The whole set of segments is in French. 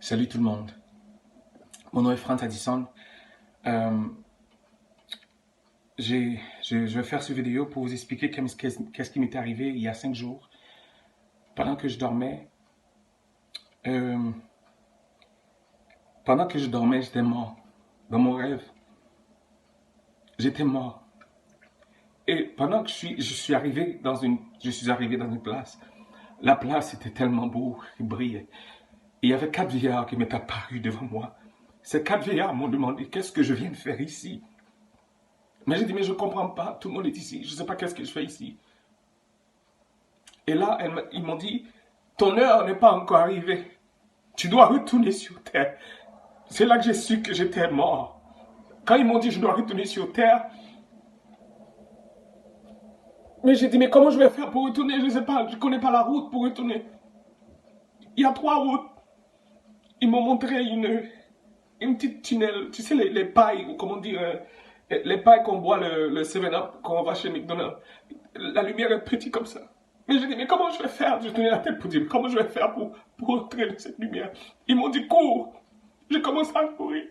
Salut tout le monde. Mon nom est Franz Addison. Euh, je vais faire cette vidéo pour vous expliquer qu'est-ce qui m'est arrivé il y a 5 jours. Pendant que je dormais, euh, j'étais mort. Dans mon rêve, j'étais mort. Et pendant que je suis arrivé dans une place. La place était tellement beau, il brillait. Et il y avait 4 vieillards qui m'étaient apparus devant moi. Ces 4 vieillards m'ont demandé qu'est-ce que je viens de faire ici. Mais j'ai dit, mais je ne comprends pas, tout le monde est ici, je ne sais pas qu'est-ce que je fais ici. Et là, ils m'ont dit, ton heure n'est pas encore arrivée, tu dois retourner sur terre. C'est là que j'ai su que j'étais mort. Quand ils m'ont dit, je dois retourner sur terre, mais j'ai dit, mais comment je vais faire pour retourner? Je ne sais pas, je ne connais pas la route pour retourner. Il y a 3 routes. Ils m'ont montré une petite tunnel, tu sais, les pailles, ou comment dire, les pailles qu'on boit le 7-Up quand on va chez McDonald's. La lumière est petite comme ça. Mais j'ai dit, mais comment je vais faire? Je tenais la tête pour dire, comment je vais faire pour entrer dans cette lumière? Ils m'ont dit, cours. J'ai commencé à courir.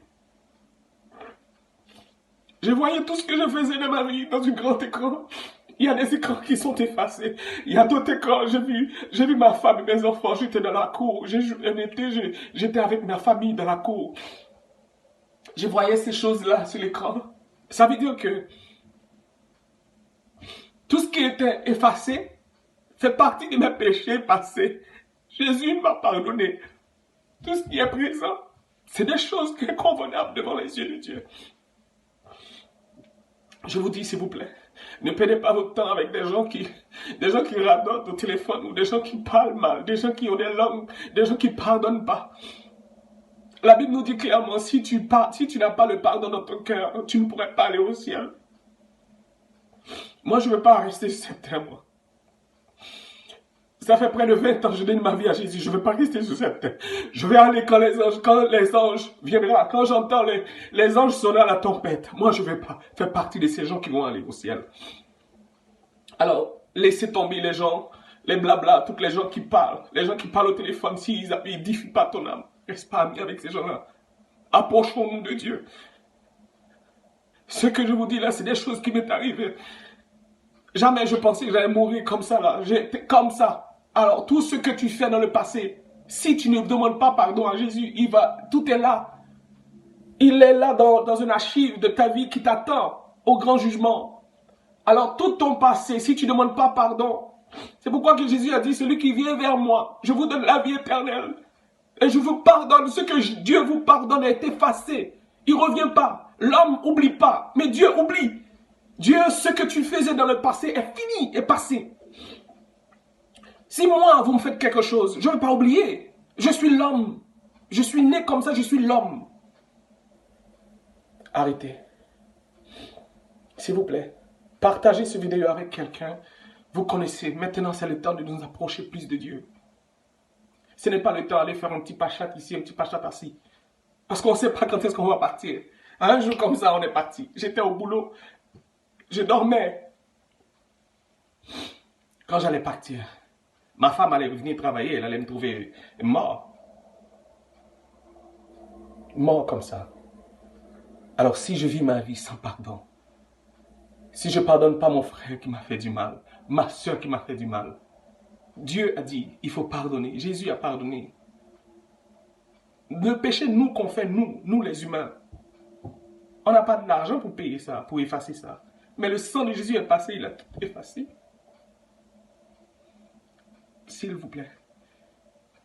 Je voyais tout ce que je faisais de ma vie dans un grand écran. Il y a des écrans qui sont effacés. Il y a d'autres écrans. J'ai vu ma femme et mes enfants. J'étais dans la cour. J'étais avec ma famille dans la cour. Je voyais ces choses-là sur l'écran. Ça veut dire que tout ce qui était effacé fait partie de mes péchés passés. Jésus m'a pardonné. Tout ce qui est présent, c'est des choses qui sont convenables devant les yeux de Dieu. Je vous dis, s'il vous plaît, ne perdez pas votre temps avec des gens qui radotent au téléphone ou des gens qui parlent mal, des gens qui ont des langues, des gens qui ne pardonnent pas. La Bible nous dit clairement, si tu n'as pas le pardon dans ton cœur, tu ne pourrais pas aller au ciel. Moi, je ne veux pas rester sur cette terre, moi. Ça fait près de 20 ans que je donne ma vie à Jésus. Je ne veux pas rester sur cette terre. Je vais aller quand les anges viendront, quand j'entends les anges sonner à la tempête. Moi, je ne vais pas faire partie de ces gens qui vont aller au ciel. Alors, laissez tomber les gens, les blabla, tous les gens qui parlent au téléphone, s'ils n'édifient pas ton âme. Reste pas ami avec ces gens-là. Approchons-nous de Dieu. Ce que je vous dis là, c'est des choses qui m'est arrivées. Jamais je pensais que j'allais mourir comme ça là. J'étais comme ça. Alors, tout ce que tu fais dans le passé, si tu ne demandes pas pardon à Jésus, tout est là. Il est là dans une archive de ta vie qui t'attend au grand jugement. Alors, tout ton passé, si tu ne demandes pas pardon, c'est pourquoi que Jésus a dit, celui qui vient vers moi, je vous donne la vie éternelle. Et je vous pardonne. Ce que Dieu vous pardonne est effacé. Il ne revient pas. L'homme n'oublie pas, mais Dieu oublie. Dieu, ce que tu faisais dans le passé est fini, est passé. Si moi, vous me faites quelque chose, je ne vais pas oublier. Je suis l'homme. Je suis né comme ça, je suis l'homme. Arrêtez. S'il vous plaît, partagez cette vidéo avec quelqu'un. Vous connaissez, maintenant c'est le temps de nous approcher plus de Dieu. Ce n'est pas le temps d'aller faire un petit pachat ici, un petit pachat ici. Parce qu'on ne sait pas quand est-ce qu'on va partir. Un jour comme ça, on est parti. J'étais au boulot. Je dormais. Quand j'allais partir, ma femme allait venir travailler, elle allait me trouver mort. Mort comme ça. Alors si je vis ma vie sans pardon, si je ne pardonne pas mon frère qui m'a fait du mal, ma soeur qui m'a fait du mal, Dieu a dit, il faut pardonner. Jésus a pardonné. Le péché, nous, qu'on fait, nous les humains, on n'a pas de l'argent pour payer ça, pour effacer ça. Mais le sang de Jésus est passé, il a tout effacé. S'il vous plaît,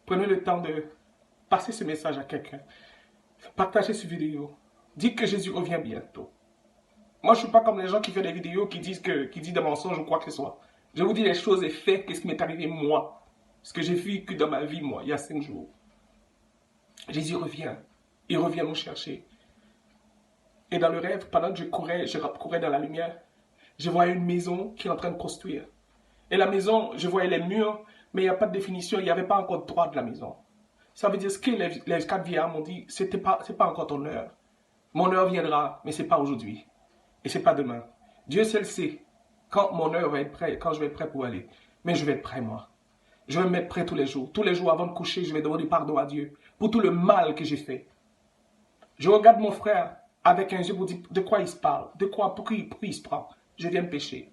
prenez le temps de passer ce message à quelqu'un. Partagez cette vidéo. Dites que Jésus revient bientôt. Moi, je ne suis pas comme les gens qui font des vidéos qui disent des mensonges ou quoi que ce soit. Je vous dis les choses et faits, qu'est-ce qui m'est arrivé moi. Ce que j'ai vécu dans ma vie, moi, il y a 5 jours. Jésus revient. Il revient nous chercher. Et dans le rêve, pendant que je courais dans la lumière, je voyais une maison qui est en train de construire. Et la maison, je voyais les murs, mais il n'y a pas de définition, il n'y avait pas encore de droit de la maison. Ça veut dire ce que les 4 vieillards m'ont dit, c'est pas encore ton heure. Mon heure viendra, mais ce n'est pas aujourd'hui. Et ce n'est pas demain. Dieu seul sait quand mon heure va être prêt, quand je vais être prêt pour aller. Mais je vais être prêt, moi. Je vais me mettre prêt tous les jours. Tous les jours avant de coucher, je vais demander pardon à Dieu pour tout le mal que j'ai fait. Je regarde mon frère avec un yeux pour dire de quoi il se parle, pourquoi il se prend. Je viens de pécher.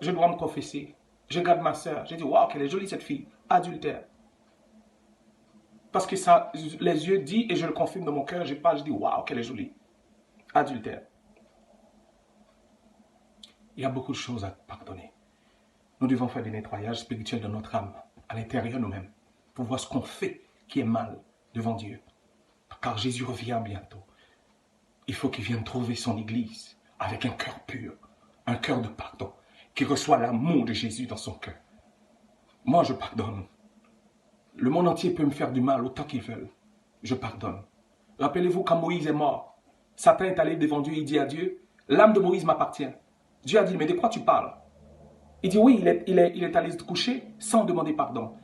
Je dois me confesser. Je regarde ma soeur. Je dis, waouh, qu'elle est jolie cette fille. Adultère. Parce que ça, les yeux disent et je le confirme dans mon cœur. Je parle, je dis, waouh, qu'elle est jolie. Adultère. Il y a beaucoup de choses à pardonner. Nous devons faire des nettoyages spirituels de notre âme, à l'intérieur de nous-mêmes, pour voir ce qu'on fait qui est mal devant Dieu. Car Jésus revient bientôt. Il faut qu'il vienne trouver son Église avec un cœur pur, un cœur de pardon, qui reçoit l'amour de Jésus dans son cœur. Moi, je pardonne. Le monde entier peut me faire du mal autant qu'ils veulent. Je pardonne. Rappelez-vous quand Moïse est mort, Satan est allé devant Dieu et dit à Dieu, l'âme de Moïse m'appartient. Dieu a dit, mais de quoi tu parles? Il dit, oui, il est allé se coucher sans demander pardon.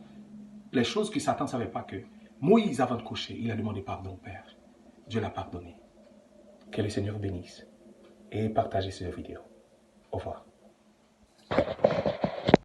Les choses que Satan ne savait pas que Moïse, avant de coucher, il a demandé pardon au Père. Dieu l'a pardonné. Que le Seigneur bénisse et partagez cette vidéo. Au revoir.